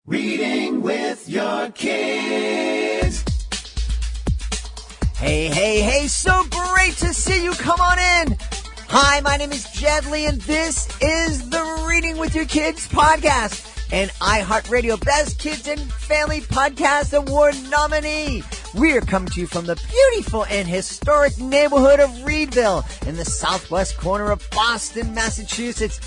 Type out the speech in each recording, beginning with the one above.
Reading with your kids. Hey, so great to see you. Come on in. Hi, my name is Jed Lee, and this is the Reading with Your Kids podcast, an iHeartRadio Best Kids and Family Podcast Award nominee. We're coming to you from the beautiful and historic neighborhood of Reedville in the southwest corner of Boston, Massachusetts.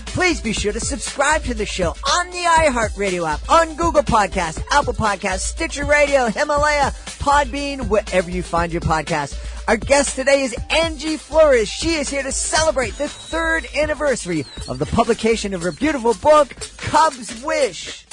Please be sure to subscribe to the show on the iHeartRadio app, on Google Podcasts, Apple Podcasts, Stitcher Radio, Himalaya, Podbean, wherever you find your podcast. Our guest today is Angie Flores. She is here to celebrate the 3rd anniversary of the publication of her beautiful book, Cub's Wish.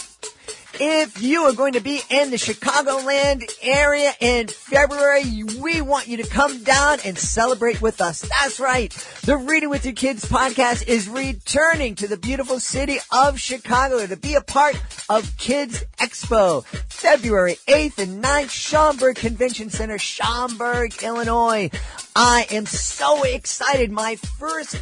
If you are going to be in the Chicagoland area in February, we want you to come down and celebrate with us. That's right. The Reading with Your Kids podcast is returning to the beautiful city of Chicago to be a part of Kids Expo, February 8th and 9th, Schaumburg Convention Center, Schaumburg, Illinois. I am so excited. My first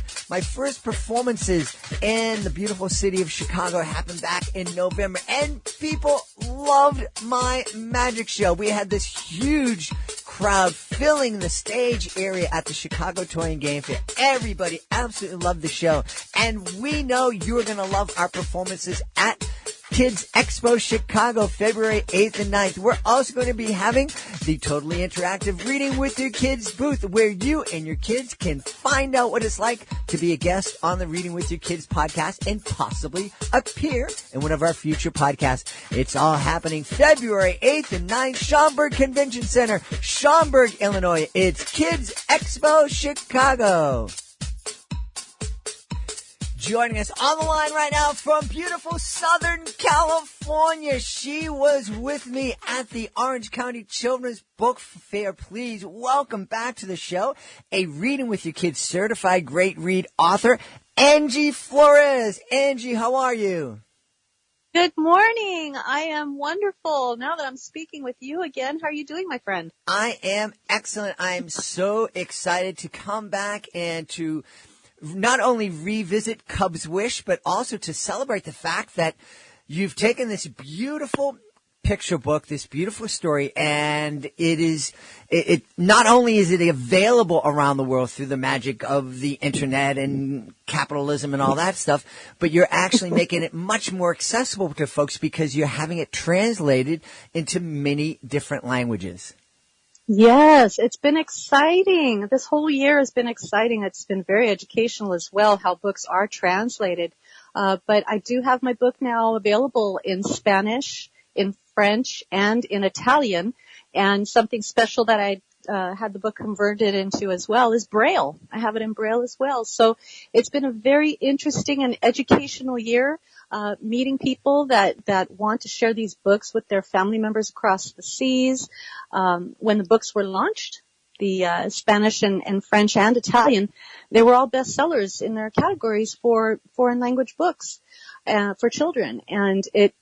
performances in the beautiful city of Chicago happened back in November, and people loved my magic show. We had this huge crowd filling the stage area at the Chicago Toy and Game Fair. Everybody absolutely loved the show, and we know you're going to love our performances at Kids Expo Chicago, February 8th and 9th. We're also going to be having the totally interactive Reading with Your Kids booth, where you and your kids can find out what it's like to be a guest on the Reading with Your Kids podcast and possibly appear in one of our future podcasts. It's all happening February 8th and 9th, Schaumburg Convention Center, Schaumburg, Illinois. It's Kids Expo Chicago. Joining us on the line right now from beautiful Southern California. She was with me at the Orange County Children's Book Fair. Please welcome back to the show a Reading with Your Kids certified great read author, Angie Flores. Angie, how are you? Good morning. I am wonderful. Now that I'm speaking with you again, how are you doing, my friend? I am excellent. I am so excited to come back and to not only revisit Cub's Wish, but also to celebrate the fact that you've taken this beautiful picture book, this beautiful story, and it not only is it available around the world through the magic of the internet and capitalism and all that stuff, but you're actually making it much more accessible to folks because you're having it translated into many different languages. Yes, it's been exciting. This whole year has been exciting. It's been very educational as well, how books are translated. But I do have my book now available in Spanish, in French, and in Italian. And something special that I had the book converted into as well is Braille. I have it in Braille as well. So it's been a very interesting and educational year. Meeting people that want to share these books with their family members across the seas. When the books were launched, the Spanish and French and Italian, they were all bestsellers in their categories for foreign language books for children. And it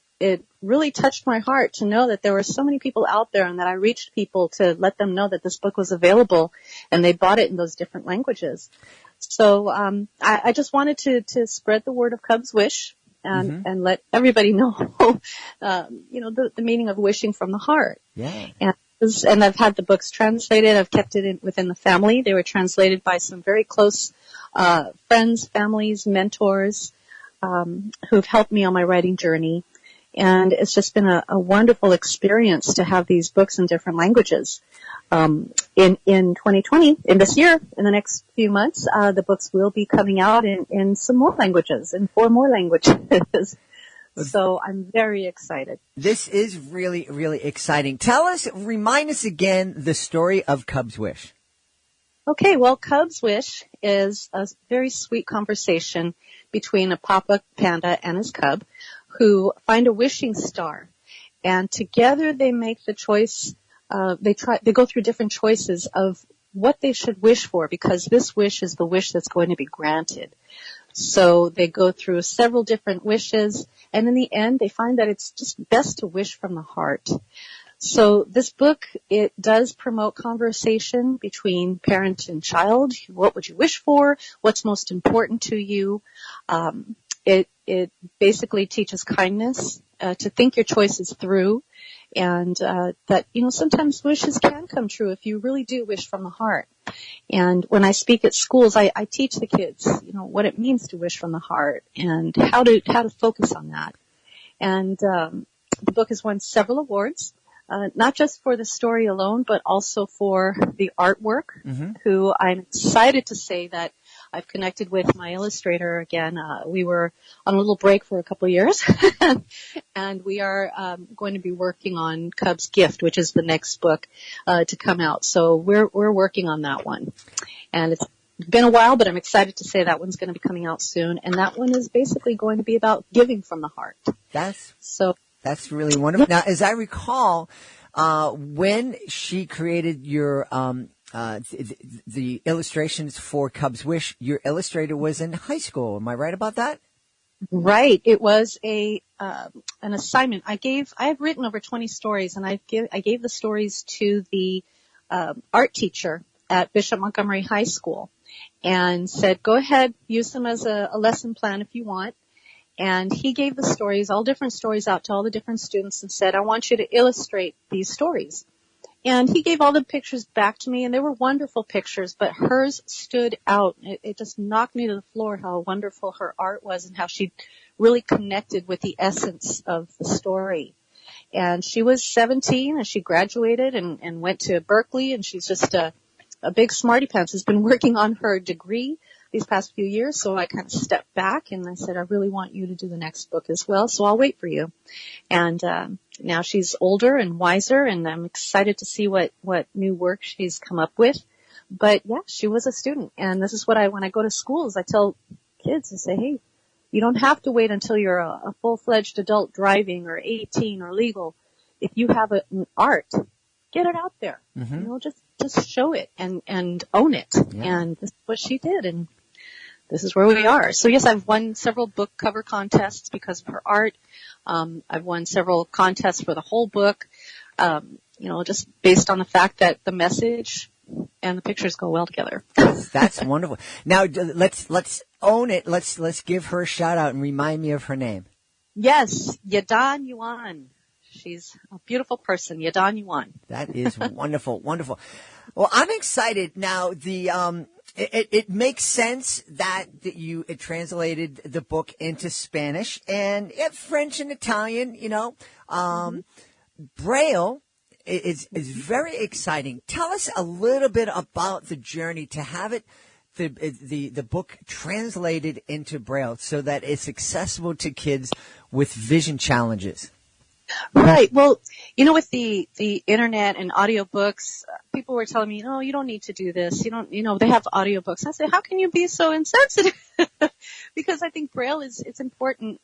really touched my heart to know that there were so many people out there and that I reached people to let them know that this book was available and they bought it in those different languages. So I just wanted to spread the word of Cub's Wish. And let everybody know, the meaning of wishing from the heart. Yeah. And I've had the books translated. I've kept it within the family. They were translated by some very close friends, families, mentors who've helped me on my writing journey. And it's just been a wonderful experience to have these books in different languages. In 2020, in this year, in the next few months, the books will be coming out in some more languages, in 4 more languages. So I'm very excited. This is really, really exciting. Remind us again the story of Cub's Wish. Okay, well, Cub's Wish is a very sweet conversation between a papa panda and his cub who find a wishing star. And together they make the choice. They go through different choices of what they should wish for, because this wish is the wish that's going to be granted. So they go through several different wishes, and in the end, they find that it's just best to wish from the heart. So this book, it does promote conversation between parent and child. What would you wish for? What's most important to you? It basically teaches kindness, to think your choices through, and that, sometimes wishes can come true if you really do wish from the heart. And when I speak at schools, I teach the kids, what it means to wish from the heart and how to focus on that. And the book has won several awards, not just for the story alone, but also for the artwork, who I'm excited to say that I've connected with my illustrator again. We were on a little break for a couple of years, and we are going to be working on Cub's Gift, which is the next book to come out. So we're working on that one, and it's been a while, but I'm excited to say that one's going to be coming out soon. And that one is basically going to be about giving from the heart. That's really wonderful. Now, as I recall, when she created your the illustrations for Cub's Wish, your illustrator was in high school. Am I right about that? Right. It was an assignment. I have written over 20 stories, and I gave the stories to the art teacher at Bishop Montgomery High School, and said, go ahead, use them as a lesson plan if you want. And he gave the stories, all different stories, out to all the different students and said, I want you to illustrate these stories. And he gave all the pictures back to me, and they were wonderful pictures, but hers stood out. It just knocked me to the floor how wonderful her art was and how she really connected with the essence of the story. And she was 17, and she graduated and went to Berkeley, and she's just a big smarty pants, has been working on her degree these past few years. So I kind of stepped back and I said, I really want you to do the next book as well, so I'll wait for you. And now she's older and wiser, and I'm excited to see what new work she's come up with. But yeah, she was a student, and this is what when I go to schools, I tell kids, I say, hey, you don't have to wait until you're a full-fledged adult driving or 18 or legal. If you have an art, get it out there. Just show it and own it. Yeah. And this is what she did, and this is where we are. So yes, I've won several book cover contests because of her art. I've won several contests for the whole book, just based on the fact that the message and the pictures go well together. That's wonderful. Now let's own it. Let's give her a shout out and remind me of her name. Yes, Yadan Yuan. She's a beautiful person, Yadan Yuan. That is wonderful, wonderful. Well, I'm excited now. It makes sense that you translated the book into Spanish and French and Italian. Braille is very exciting. Tell us a little bit about the journey to have it. The book translated into Braille so that it's accessible to kids with vision challenges. Right. Well, with the internet and audiobooks, people were telling me, you don't need to do this. You don't, they have audiobooks. I said, how can you be so insensitive? Because I think Braille it's important.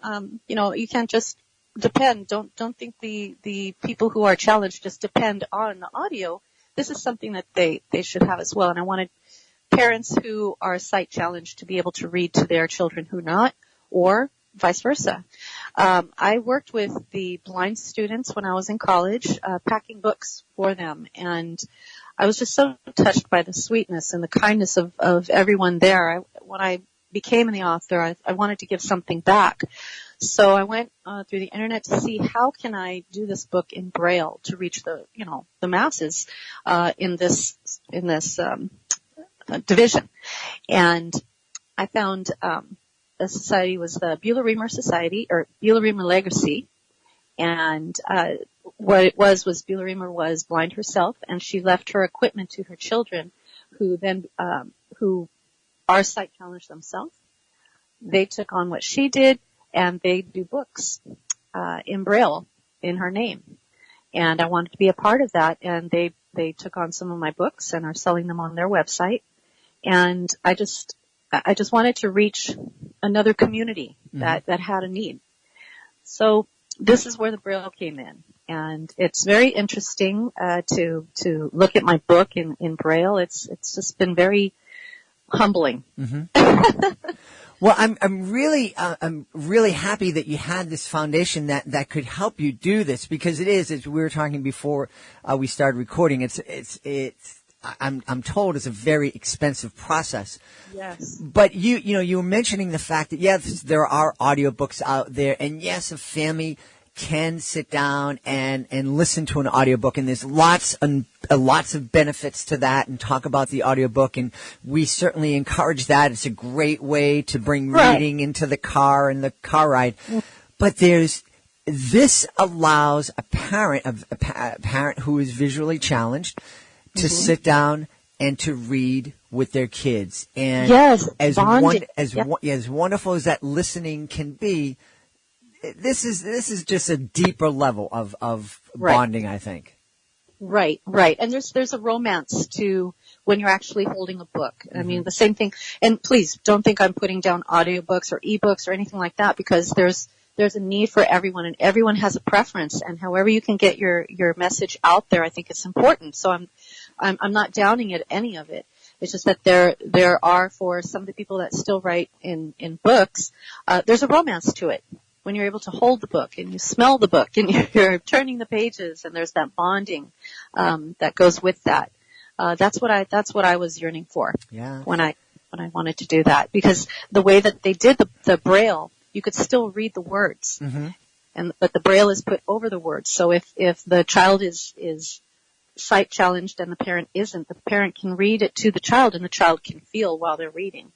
You can't just depend. Don't think the people who are challenged just depend on the audio. This is something that they should have as well. And I wanted parents who are sight challenged to be able to read to their children who are not, or vice versa. I worked with the blind students when I was in college, packing books for them, and I was just so touched by the sweetness and the kindness of everyone there. When I became the author, I wanted to give something back. So I went through the internet to see how can I do this book in Braille to reach the masses in this division. And I found the society was the Beulah-Reamer Society, or Beulah-Reamer Legacy. And what it was Beulah-Reamer was blind herself, and she left her equipment to her children who are sight challenged themselves. They took on what she did, and they do books in Braille in her name. And I wanted to be a part of that, and they took on some of my books and are selling them on their website. And I just wanted to reach another community that had a need. So this is where the Braille came in. And it's very interesting to look at my book in Braille. It's just been very humbling. Well, I'm really happy that you had this foundation that could help you do this, because it is, as we were talking before we started recording, I'm told it's a very expensive process. Yes. But you were mentioning the fact that yes, there are audiobooks out there, and yes, a family can sit down and listen to an audiobook, and there's lots of benefits to that, and talk about the audiobook, and we certainly encourage that. It's a great way to bring reading into the car and the car ride. But this allows a parent who is visually challenged to sit down and to read with their kids. And as wonderful as that listening can be, this is just a deeper level of bonding, I think. Right. And there's a romance to when you're actually holding a book. I mean, the same thing. And please don't think I'm putting down audiobooks or ebooks or anything like that, because there's a need for everyone, and everyone has a preference, and however you can get your message out there, I think it's important. So I'm not downing at any of it. It's just that there are, for some of the people that still write in books, there's a romance to it. When you're able to hold the book and you smell the book and you're turning the pages, and there's that bonding that goes with that. That's what I was yearning for. Yeah. When I wanted to do that, because the way that they did the Braille, you could still read the words, but the Braille is put over the words. So if the child is sight challenged and the parent isn't, the parent can read it to the child, and the child can feel while they're reading.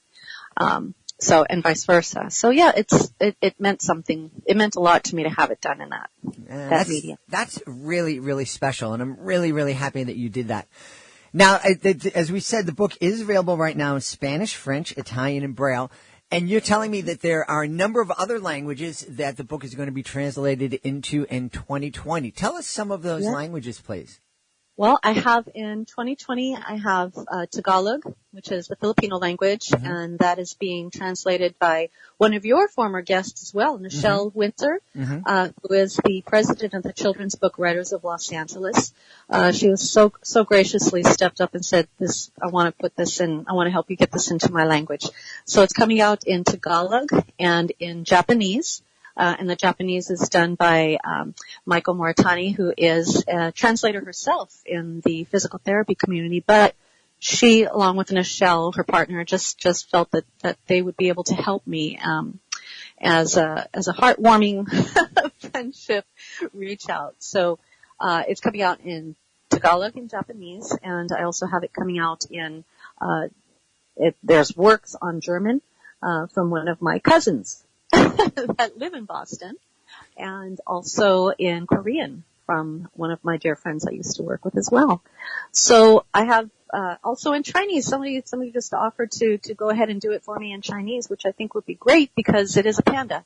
So, and vice versa. So yeah, it meant something. It meant a lot to me to have it done in that medium. That's really, really special, and I'm really, really happy that you did that. Now, as we said, the book is available right now in Spanish, French, Italian, and Braille. And you're telling me that there are a number of other languages that the book is going to be translated into in 2020. Tell us some of those languages, please. Well, I have in 2020, I have Tagalog, which is the Filipino language, and that is being translated by one of your former guests as well, Nichelle Winter, who is the president of the Children's Book Writers of Los Angeles. She was so graciously stepped up and said, I want to put this in, I want to help you get this into my language. So it's coming out in Tagalog and in Japanese. And the Japanese is done by Michael Moritani, who is a translator herself in the physical therapy community. But she, along with Nichelle, her partner, just felt that they would be able to help me as a heartwarming friendship reach out. So it's coming out in Tagalog and Japanese, and I also have it coming out in there's works on German from one of my cousins that live in Boston, and also in Korean from one of my dear friends I used to work with as well. So I have also in Chinese. Somebody just offered to go ahead and do it for me in Chinese, which I think would be great because it is a panda.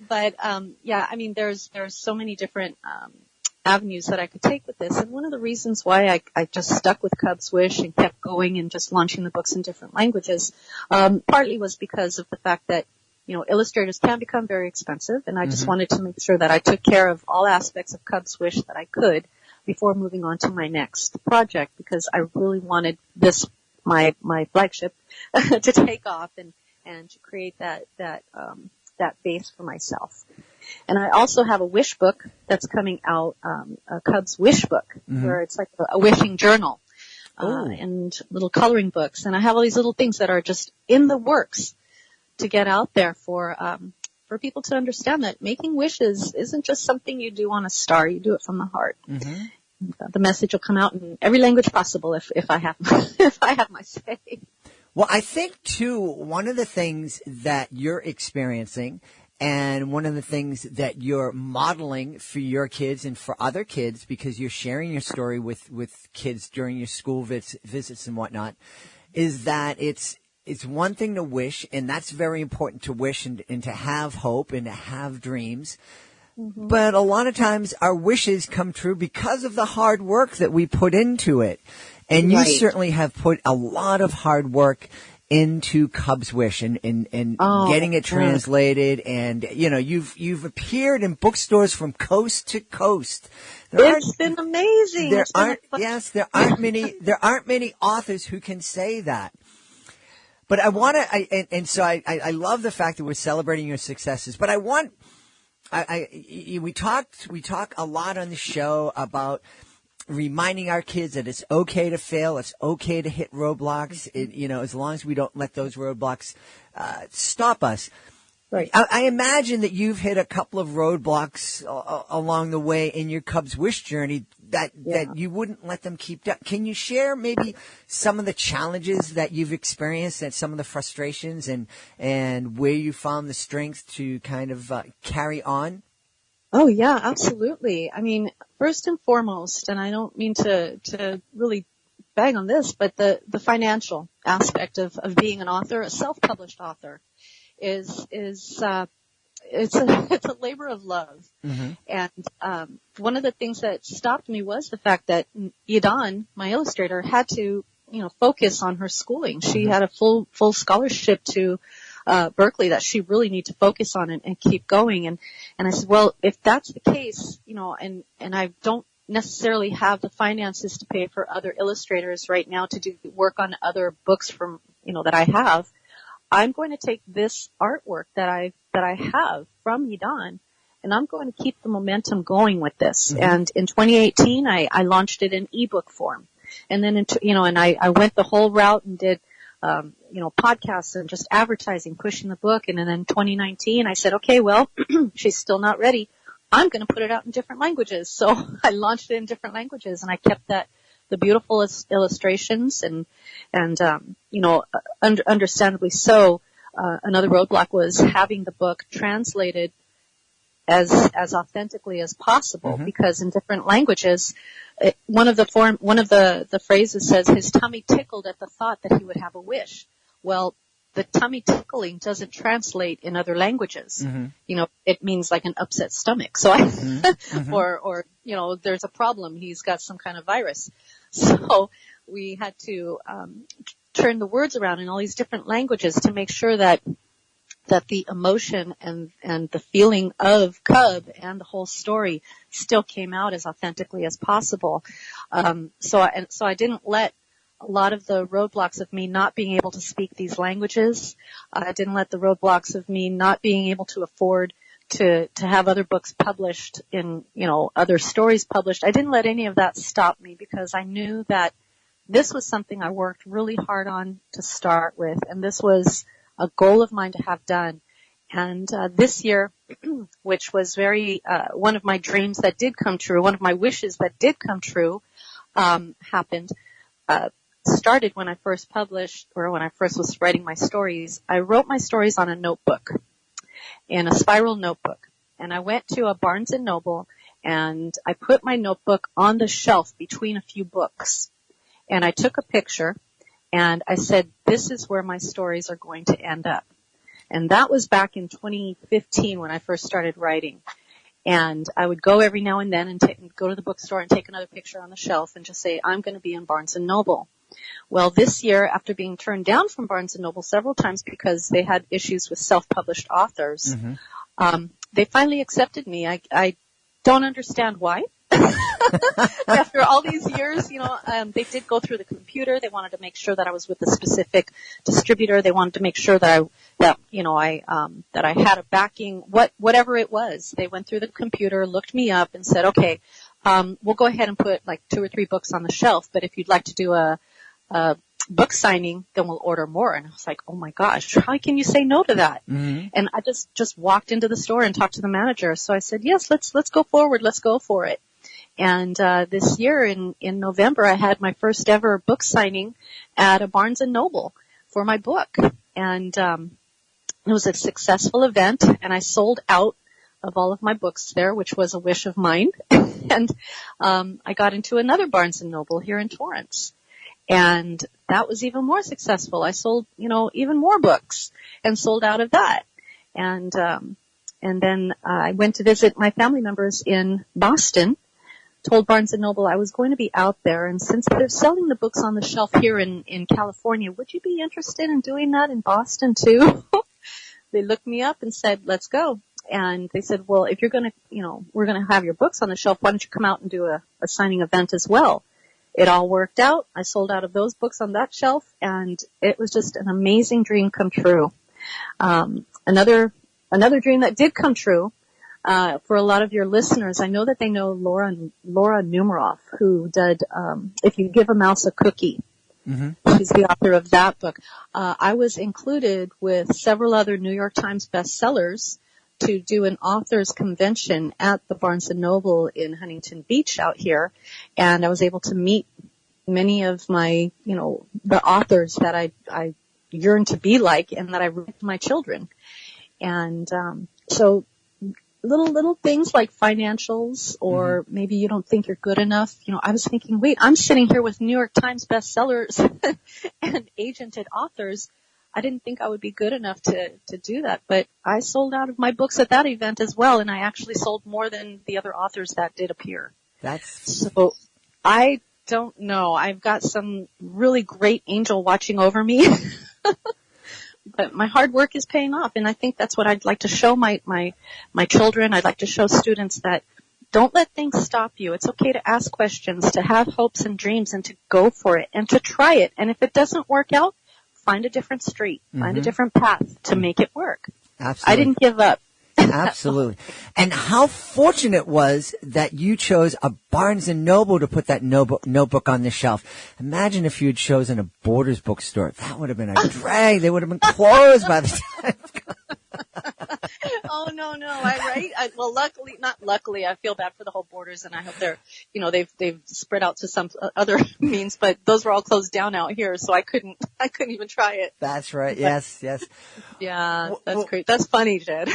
But yeah, I mean, there's so many different avenues that I could take with this, and one of the reasons why I just stuck with Cub's Wish and kept going and just launching the books in different languages, partly was because of the fact that, you know, illustrators can become very expensive, and I just wanted to make sure that I took care of all aspects of Cub's Wish that I could before moving on to my next project, because I really wanted this, my flagship, to take off and to create that base for myself. And I also have a wish book that's coming out, a Cub's Wish book, where it's like a wishing journal, and little coloring books. And I have all these little things that are just in the works to get out there for people to understand that making wishes isn't just something you do on a star. You do it from the heart. The message will come out in every language possible if I have my say. Well, I think too, one of the things that you're experiencing, and one of the things that you're modeling for your kids and for other kids, because you're sharing your story with kids during your school visits and whatnot, is that it's one thing to wish, and that's very important to wish and to have hope and to have dreams. But a lot of times our wishes come true because of the hard work that we put into it. And you certainly have put a lot of hard work into Cub's Wish and getting it translated, and you know, you've appeared in bookstores from coast to coast. It's been amazing. There aren't many authors who can say that. But I want to, so I love the fact that we're celebrating your successes. But we talk a lot on the show about reminding our kids that it's okay to fail, it's okay to hit roadblocks, as long as we don't let those roadblocks stop us. Right. I imagine that you've hit a couple of roadblocks along the way in your Cubs Wish journey that you wouldn't let them keep down. Can you share maybe some of the challenges that you've experienced and some of the frustrations and where you found the strength to kind of carry on? Oh yeah, absolutely. I mean, first and foremost, and I don't mean to really bang on this, but the financial aspect of being an author, a self-published author, is it's a labor of love. Mm-hmm. And one of the things that stopped me was the fact that Yadan, my illustrator, had to, focus on her schooling. She had a full scholarship to Berkeley that she really needed to focus on and keep going. And I said, well, if that's the case, and I don't necessarily have the finances to pay for other illustrators right now to do work on other books from, that I have, I'm going to take this artwork that I have from Yadan, and I'm going to keep the momentum going with this. Mm-hmm. And in 2018, I launched it in ebook form. And then, I went the whole route and did, podcasts and just advertising, pushing the book. And then in 2019, I said, okay, well, she's still not ready. I'm going to put it out in different languages. So I launched it in different languages, and I kept the beautiful illustrations and understandably so. Another roadblock was having the book translated as authentically as possible, mm-hmm. because in different languages, one of the phrases says his tummy tickled at the thought that he would have a wish. Well, the tummy tickling doesn't translate in other languages. Mm-hmm. It means like an upset stomach. So mm-hmm. or there's a problem. He's got some kind of virus. So we had to turn the words around in all these different languages to make sure that the emotion and the feeling of Cub and the whole story still came out as authentically as possible. So I didn't let a lot of the roadblocks of me not being able to speak these languages. I didn't let the roadblocks of me not being able to afford to have other books published in, other stories published. I didn't let any of that stop me, because I knew that this was something I worked really hard on to start with, and this was a goal of mine to have done. And this year, which was very one of my dreams that did come true, one of my wishes that did come true, happened. Started when I first published, or when I first was writing my stories. I wrote my stories on a notebook, in a spiral notebook. And I went to a Barnes & Noble, and I put my notebook on the shelf between a few books. And I took a picture, and I said, this is where my stories are going to end up. And that was back in 2015 when I first started writing. And I would go every now and then and go to the bookstore and take another picture on the shelf and just say, I'm going to be in Barnes & Noble. Well, this year, after being turned down from Barnes & Noble several times because they had issues with self-published authors, mm-hmm. They finally accepted me. I don't understand why. After all these years, they did go through the computer. They wanted to make sure that I was with a specific distributor. They wanted to make sure that I had a backing, whatever it was. They went through the computer, looked me up, and said, okay, we'll go ahead and put like 2 or 3 books on the shelf, but if you'd like to do a book signing, then we'll order more. And I was like, oh my gosh, how can you say no to that? Mm-hmm. And I just walked into the store and talked to the manager. So I said, yes, let's go forward. Let's go for it. And this year in November, I had my first ever book signing at a Barnes & Noble for my book. And it was a successful event, and I sold out of all of my books there, which was a wish of mine. And I got into another Barnes & Noble here in Torrance. And that was even more successful. I sold, even more books and sold out of that. And then I went to visit my family members in Boston, told Barnes & Noble I was going to be out there. And since they're selling the books on the shelf here in California, would you be interested in doing that in Boston too? They looked me up and said, let's go. And they said, well, if you're going to, we're going to have your books on the shelf, why don't you come out and do a signing event as well? It all worked out. I sold out of those books on that shelf, and it was just an amazing dream come true. Another dream that did come true, for a lot of your listeners, I know that they know Laura Numeroff, who did, If You Give a Mouse a Cookie. She's the author of that book. I was included with several other New York Times bestsellers to do an authors convention at the Barnes & Noble in Huntington Beach out here. And I was able to meet many of my, the authors that I yearn to be like and that I read to my children. And so little things like financials or maybe you don't think you're good enough. I was thinking, wait, I'm sitting here with New York Times bestsellers and agented authors. I didn't think I would be good enough to do that, but I sold out of my books at that event as well, and I actually sold more than the other authors that did appear. So I don't know. I've got some really great angel watching over me. But my hard work is paying off, and I think that's what I'd like to show my children. I'd like to show students that don't let things stop you. It's okay to ask questions, to have hopes and dreams, and to go for it, and to try it. And if it doesn't work out, find a different street, find a different path to make it work. Absolutely. I didn't give up. Absolutely. And how fortunate was that you chose a Barnes & Noble to put that notebook on the shelf. Imagine if you had chosen a Borders bookstore. That would have been a drag. They would have been closed by the time. Oh, no. Well, not luckily, I feel bad for the whole Borders, and I hope they're, they've spread out to some other means, but those were all closed down out here, so I couldn't even try it. That's right. Yes. Yeah, that's great. That's funny, Jed.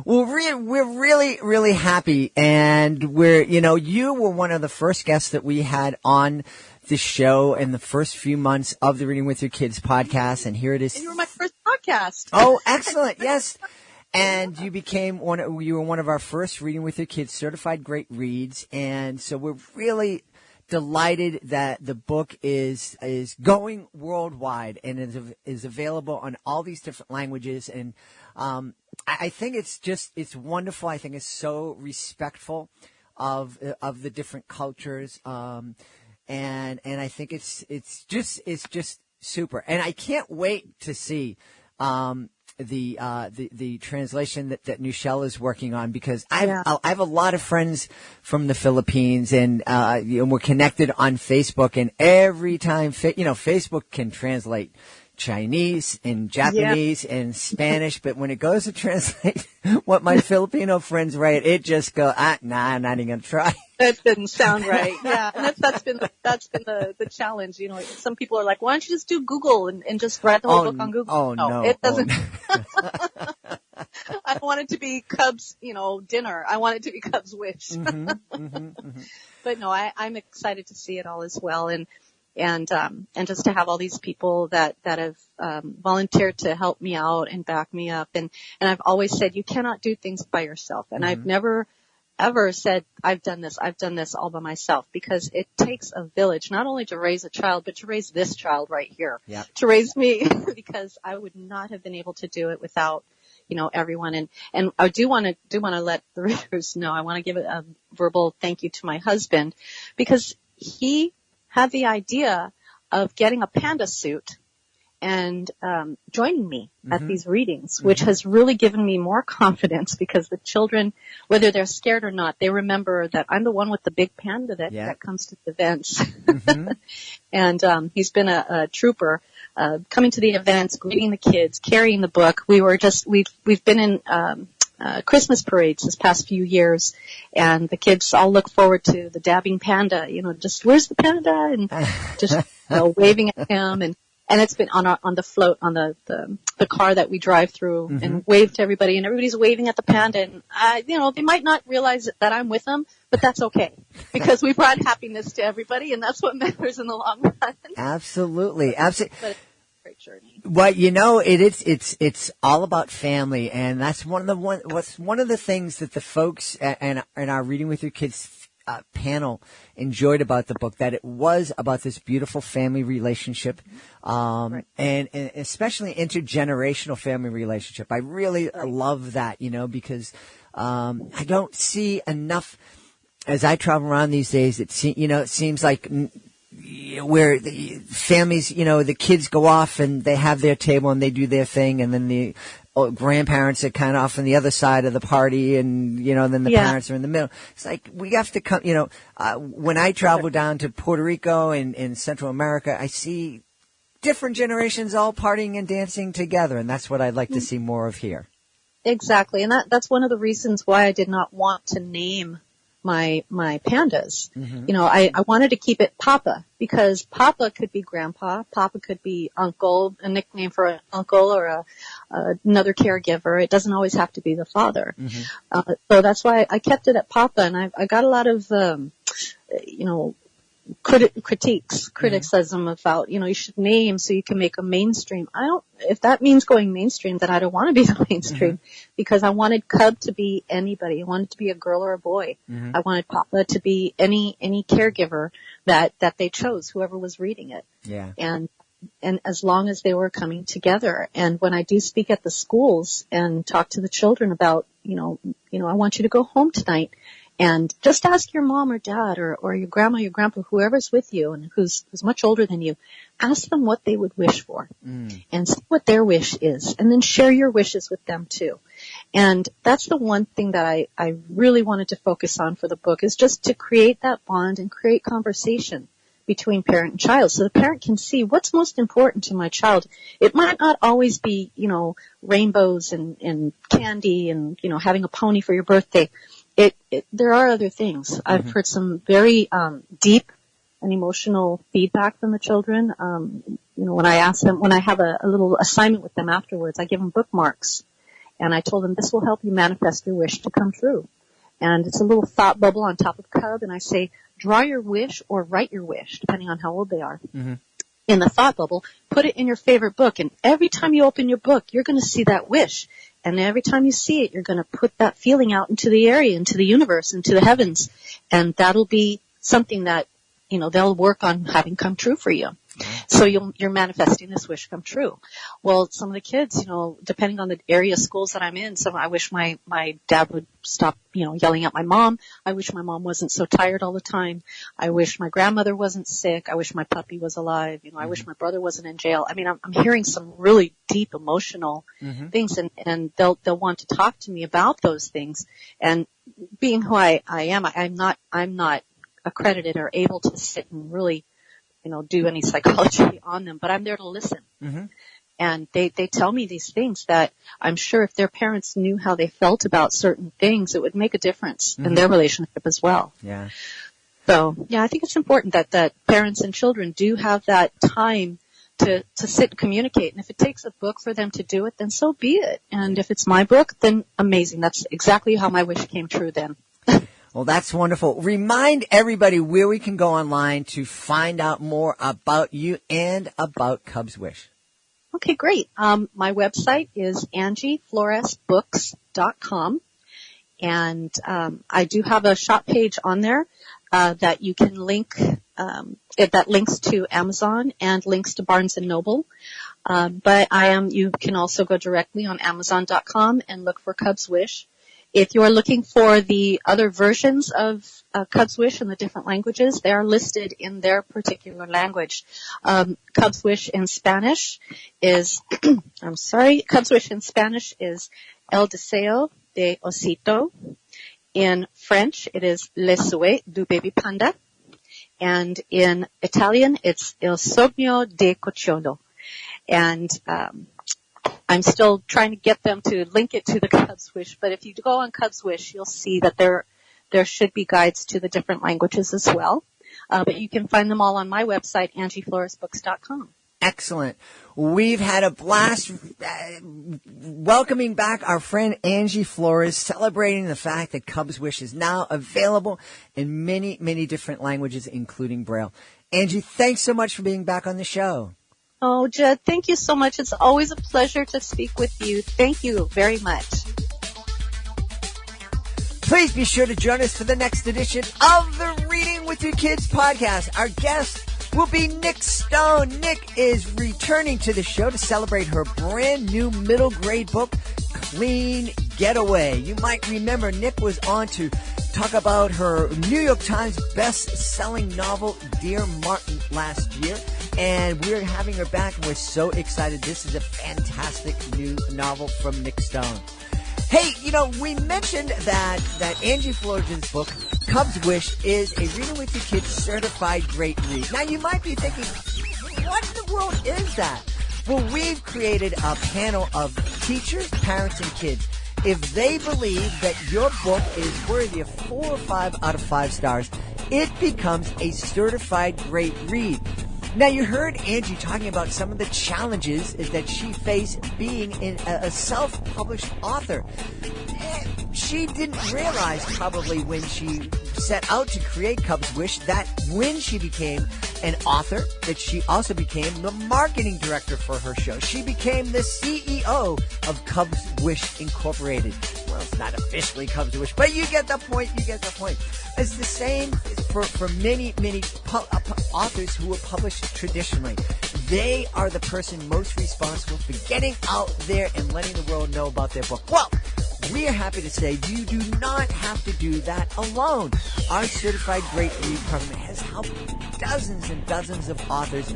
Well, we're really, really happy, and you were one of the first guests that we had on the show in the first few months of the Reading with Your Kids podcast, and here it is. And you were my first podcast. Oh, excellent. Yes. And you were one of our first Reading with Your Kids certified great reads, and so we're really delighted that the book is going worldwide and is available on all these different languages. And I think it's wonderful. I think it's so respectful of the different cultures. And I think it's just super. And I can't wait to see the translation that Nushelle is working on, because I have a lot of friends from the Philippines, and we're connected on Facebook, and every time Facebook can translate Chinese and Japanese and Spanish, but when it goes to translate what my Filipino friends write, it just goes, nah, I'm not even gonna try. That didn't sound right. Yeah, and that's been the challenge. Some people are like, why don't you just do Google and just write the whole book on Google? Oh no, it doesn't. I don't want it to be Cubs, dinner. I want it to be Cubs wish. But no, I'm excited to see it all as well, and just to have all these people that have volunteered to help me out and back me up, and I've always said you cannot do things by yourself, and I've never ever said I've done this all by myself, because it takes a village not only to raise a child, but to raise this child right here, to raise me, because I would not have been able to do it without everyone. And I do want to let the readers know, I want to give a verbal thank you to my husband, because he had the idea of getting a panda suit and joining me at these readings, which has really given me more confidence, because the children, whether they're scared or not, they remember that I'm the one with the big panda that comes to the events. And he's been a trooper, coming to the events, greeting the kids, carrying the book. We've been in Christmas parades this past few years, and the kids all look forward to the dabbing panda, just where's the panda, and just waving at him, and it's been on the float on the car that we drive through, and wave to everybody, and everybody's waving at the panda, and they might not realize that I'm with them, but that's okay, because we brought happiness to everybody, and that's what matters in the long run. Absolutely. But it's a great journey. Well, it's all about family, and that's one of the things that the folks and our Reading with Your Kids panel enjoyed about the book, that it was about this beautiful family relationship, and especially intergenerational family relationship. I really love that, because I don't see enough as I travel around these days. It seems like where the families, the kids go off and they have their table and they do their thing, and then the grandparents are kind of off on the other side of the party, and then the parents are in the middle. It's like we have to come. When I travel down to Puerto Rico and in Central America, I see different generations all partying and dancing together, and that's what I'd like to see more of here. Exactly, and that's one of the reasons why I did not want to name my pandas. Mm-hmm. I wanted to keep it Papa, because Papa could be grandpa, Papa could be uncle, a nickname for an uncle or another caregiver. It doesn't always have to be the father. Mm-hmm. So that's why I kept it at Papa, and I got a lot of, criticism about, you should name so you can make a mainstream. If that means going mainstream, then I don't want to be the mainstream, because I wanted Cub to be anybody. I wanted to be a girl or a boy. Mm-hmm. I wanted Papa to be any caregiver that they chose, whoever was reading it. Yeah. And as long as they were coming together. And when I do speak at the schools and talk to the children about, I want you to go home tonight, and just ask your mom or dad or your grandma, your grandpa, whoever's with you and who's much older than you, ask them what they would wish for and see what their wish is, and then share your wishes with them too. And that's the one thing that I really wanted to focus on for the book, is just to create that bond and create conversation between parent and child, so the parent can see what's most important to my child. It might not always be, rainbows and candy and, having a pony for your birthday. There are other things. Mm-hmm. I've heard some very deep and emotional feedback from the children. When I ask them, when I have a little assignment with them afterwards, I give them bookmarks, and I told them this will help you manifest your wish to come true. And it's a little thought bubble on top of Cub, and I say, draw your wish or write your wish, depending on how old they are. Mm-hmm. In the thought bubble, put it in your favorite book, and every time you open your book, you're going to see that wish. And every time you see it, you're going to put that feeling out into the area, into the universe, into the heavens. And that'll be something that, they'll work on having come true for you. So you're manifesting this wish come true. Well, some of the kids, depending on the area schools that I'm in, I wish my dad would stop, yelling at my mom. I wish my mom wasn't so tired all the time. I wish my grandmother wasn't sick. I wish my puppy was alive. I wish my brother wasn't in jail. I mean, I'm hearing some really deep emotional things, and they'll want to talk to me about those things. And being who I am, I'm not accredited or able to sit and really do any psychology on them, but I'm there to listen. Mm-hmm. And they tell me these things that I'm sure if their parents knew how they felt about certain things, it would make a difference in their relationship as well. Yeah. So, I think it's important that parents and children do have that time to sit and communicate. And if it takes a book for them to do it, then so be it. And if it's my book, then amazing. That's exactly how my wish came true then. Well, that's wonderful. Remind everybody where we can go online to find out more about you and about Cub's Wish. Okay, great. My website is angiefloresbooks.com, and I do have a shop page on there that you can link. That links to Amazon and links to Barnes and Noble. But you can also go directly on Amazon.com and look for Cub's Wish. If you are looking for the other versions of Cub's Wish in the different languages, they are listed in their particular language. Cub's Wish in Spanish is, Cub's Wish in Spanish is El Deseo de Osito. In French, it is Le Souhait du Baby Panda. And in Italian, it's Il Sogno de Cocciolo. And I'm still trying to get them to link it to the Cub's Wish, but if you go on Cub's Wish, you'll see that there should be guides to the different languages as well. But you can find them all on my website, angiefloresbooks.com. Excellent. We've had a blast welcoming back our friend Angie Flores, celebrating the fact that Cub's Wish is now available in many, many different languages, including Braille. Angie, thanks so much for being back on the show. Oh, Jed, thank you so much. It's always a pleasure to speak with you. Thank you very much. Please be sure to join us for the next edition of the Reading with Your Kids podcast. Our guest will be Nick Stone. Nick is returning to the show to celebrate her brand new middle grade book, Clean Getaway. You might remember Nick was on to talk about her New York Times best-selling novel, Dear Martin, last year. and we're having her back, and we're so excited. This is a fantastic new novel from Nick Stone. Hey, we mentioned that Angie Flores' book, Cub's Wish, is a Reading with Your Kids certified great read. Now, you might be thinking, what in the world is that? Well, we've created a panel of teachers, parents, and kids. If they believe that your book is worthy of 4 or 5 out of 5 stars, it becomes a certified great read. Now, you heard Angie talking about some of the challenges that she faced being a self-published author. She didn't realize probably when she set out to create Cub's Wish that when she became an author, that she also became the marketing director for her show. She became the CEO of Cub's Wish Incorporated. Well, it's not officially Cub's Wish, but you get the point. It's the same for many authors who were published traditionally. They are the person most responsible for getting out there and letting the world know about their book. Well, we are happy to say you do not have to do that alone. Our Certified Great Read program has helped dozens and dozens of authors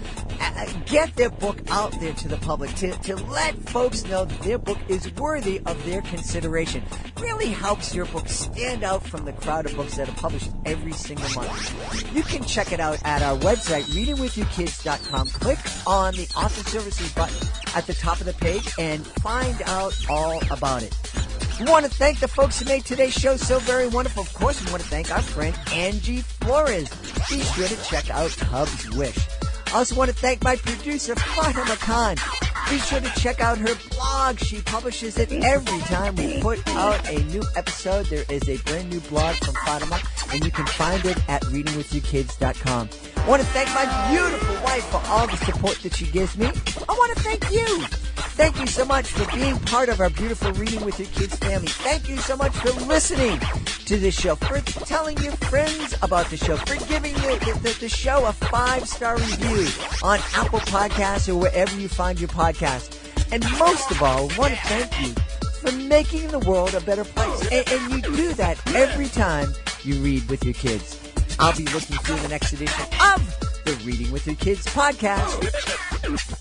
get their book out there to the public, to let folks know that their book is worthy of their consideration. Really helps your book stand out from the crowd of books that are published every single month. You can check it out at our website, readingwithyourkids.com. Click on the Author Services button at the top of the page and find out all about it. We want to thank the folks who made today's show so very wonderful. Of course, we want to thank our friend Angie Flores. Be sure to check out Cub's Wish. I also want to thank my producer, Fatima Khan. Be sure to check out her blog. She publishes it every time we put out a new episode. There is a brand new blog from Fatima, and you can find it at readingwithyourkids.com. I want to thank my beautiful wife for all the support that she gives me. I want to thank you. Thank you so much for being part of our beautiful Reading with Your Kids family. Thank you so much for listening to this show, for telling your friends about the show, for giving the show a 5-star review on Apple Podcasts or wherever you find your podcast. And most of all, I want to thank you for making the world a better place. And you do that every time you read with your kids. I'll be looking through the next edition of the Reading with Your Kids podcast.